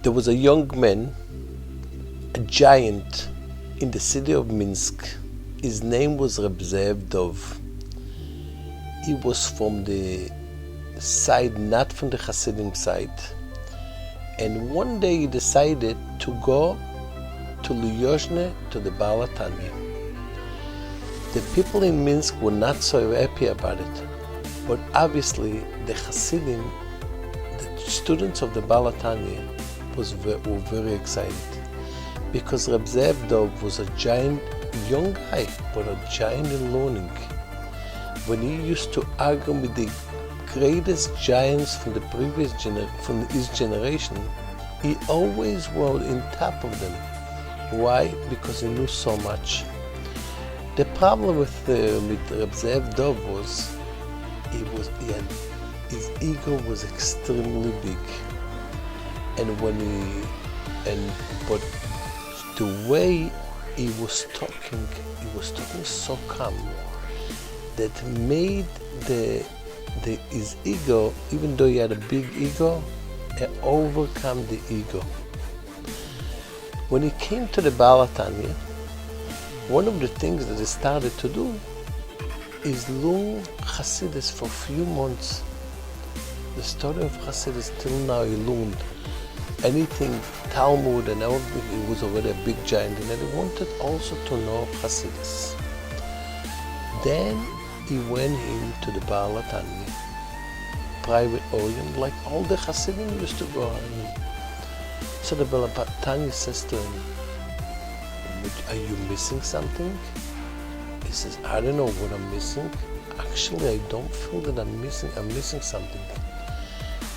There was a young man, a giant in the city of Minsk. His name was Reb Zev Dov. He was from the side, not from the Hasidim side. And one day he decided to go to Lyozhne, to the Beha'Lotcha. The people in Minsk were not so happy about it, but obviously the Hasidim, the students of the Beha'Lotcha, were very excited, because Reb Zev Dov was a giant, young guy, but a giant in learning. When he used to argue with the greatest giants from the from his generation, he always was in top of them. Why? Because he knew so much. The problem with Reb Zev Dov was his ego was extremely big, but the way he was talking so calm that made his ego, even though he had a big ego, it overcome the ego. When he came to the Beha'Lotcha, one of the things that he started to do is learn Hasidus for a few months. The story of Hasidus till now, he learned anything, Talmud and everything. He was already a big giant, and he wanted also to know Hasidus. Then he went into the Beha'Lotcha, private Orient, like all the Hasidim used to go in. So the Beha'Lotcha says to him, "Are you missing something?" He says, "I don't know what I'm missing. Actually, I don't feel that I'm missing something."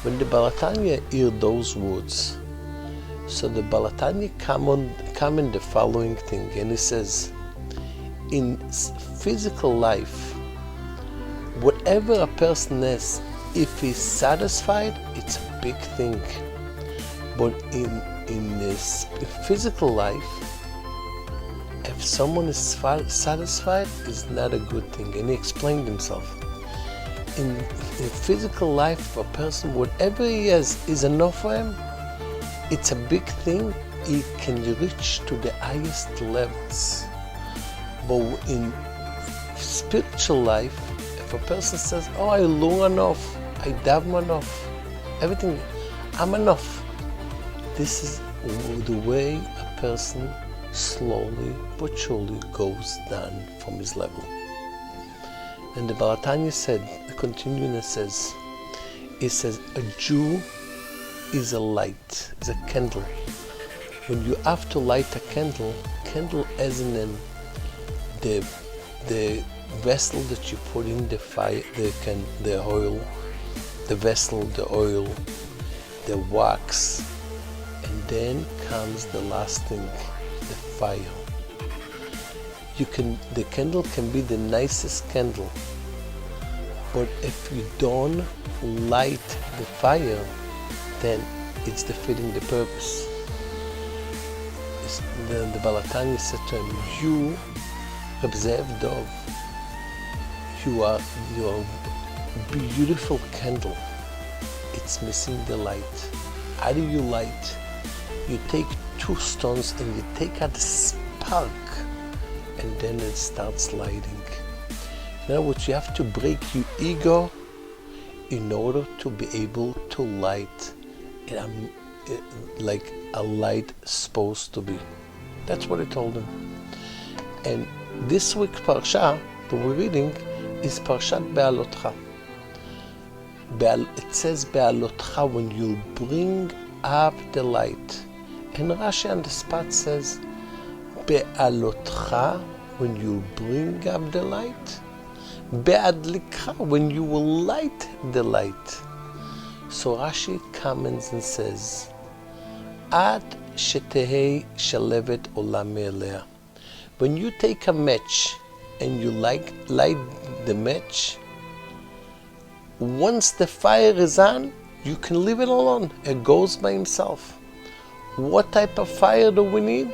When the Beha'Lotcha heard those words, so the Beha'Lotcha come in the following thing, and he says, in physical life, whatever a person is, if he's satisfied, it's a big thing. But in this physical life, if someone is satisfied, it's not a good thing. And he explained himself. In physical life, a person, whatever he has is enough for him. It's a big thing. He can reach to the highest levels. But in spiritual life, if a person says, "Oh, I learn enough, I daven enough, everything, I'm enough," this is the way a person slowly but surely goes down from his level. And the Beha'Lotcha said, continuing, it says, a Jew is a light, is a candle. When you have to light a candle as in the vessel that you put in the fire, the oil, the vessel, the oil, the wax, and then comes the last thing, the fire. The candle can be the nicest candle, but if you don't light the fire, then it's defeating the purpose. Then the Beha'Lotcha said to him, "You, Reb Zev Dov, you are a beautiful candle. It's missing the light. How do you light? You take 2 stones and you take out the spark, and then it starts lighting." In other words, you have to break your ego in order to be able to light like a light supposed to be. That's what he told him. And this week's Parsha that we're reading is Parshat Beha'Lotcha. It says Beha'Lotcha, when you bring up the light. And Rashi on the spot says Beha'Lotcha, when you bring up the light. Be'adlikcha, when you will light the light. So Rashi comments and says, Ad shetehei shalevet olam elea. When you take a match and you light the match, once the fire is on, you can leave it alone. It goes by himself. What type of fire do we need?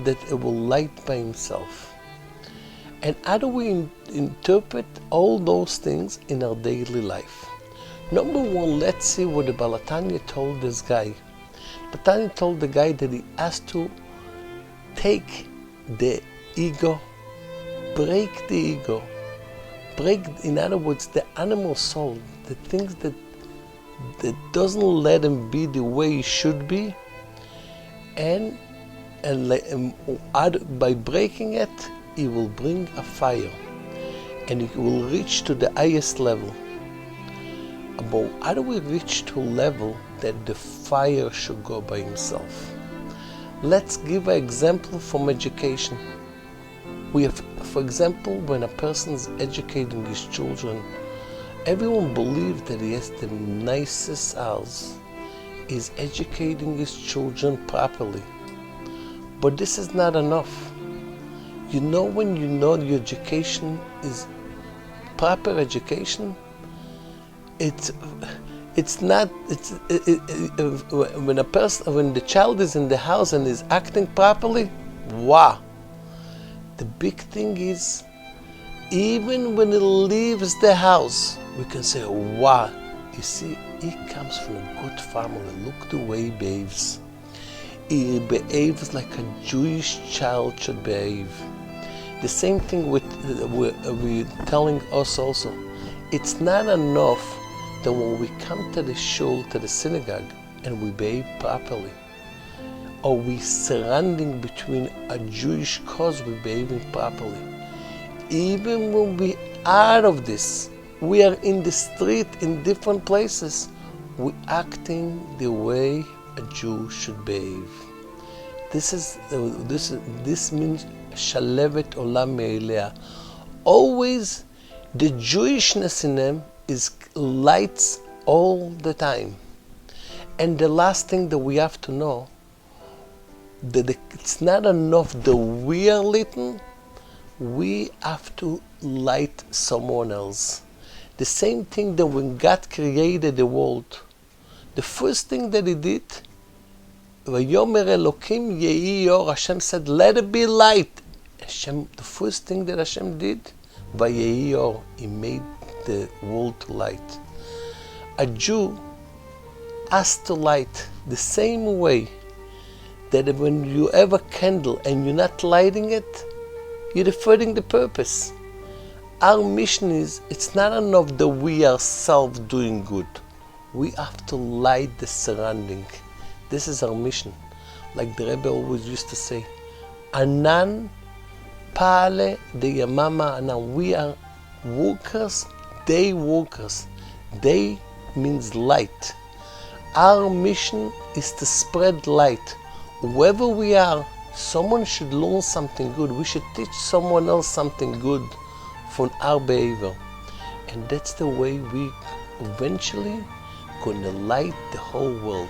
That it will light by himself. And how do we interpret all those things in our daily life? Number one, let's see what the Beha'Lotcha told this guy. Tanya told the guy that he has to take the ego, break the ego, in other words, the animal soul, the things that doesn't let him be the way he should be, and by breaking it, he will bring a fire, and he will reach to the highest level. But how do we reach to a level that the fire should go by himself? Let's give an example from education. We have, for example, when a person is educating his children, everyone believes that he has the nicest house. He's educating his children properly. But this is not enough. You know, when you know your education is proper education, when the child is in the house and is acting properly, wow. The big thing is, even when he leaves the house, we can say, wow, you see, he comes from a good family. Look the way he behaves. He behaves like a Jewish child should behave. The same thing with we're telling us also. It's not enough that when we come to the shul, to the synagogue, and we behave properly, or we surrounding between a Jewish cause, we behaving properly. Even when we out of this, we are in the street, in different places, we acting the way a Jew should behave. This means shalevet olam me'elea. Always the Jewishness in them is lights all the time. And the last thing that we have to know, that it's not enough that we are lit, we have to light someone else. The same thing that when God created the world, the first thing that he did, Vayomer Elokim yehi or, Hashem said, let it be light. The first thing that Hashem did, Vayehi or, he made the world to light. A Jew has to light the same way that when you have a candle and you're not lighting it, you're defeating the purpose. Our mission is, it's not enough that we ourselves doing good. We have to light the surrounding. This is our mission. Like the Rebbe always used to say, Anan Pale de Yamama Anan. We are workers, day workers. Day means light. Our mission is to spread light. Wherever we are, someone should learn something good. We should teach someone else something good from our behavior. And that's the way we eventually gonna light the whole world.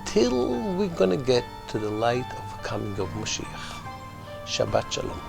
Till we're gonna get to the light of the coming of Mashiach. Shabbat Shalom.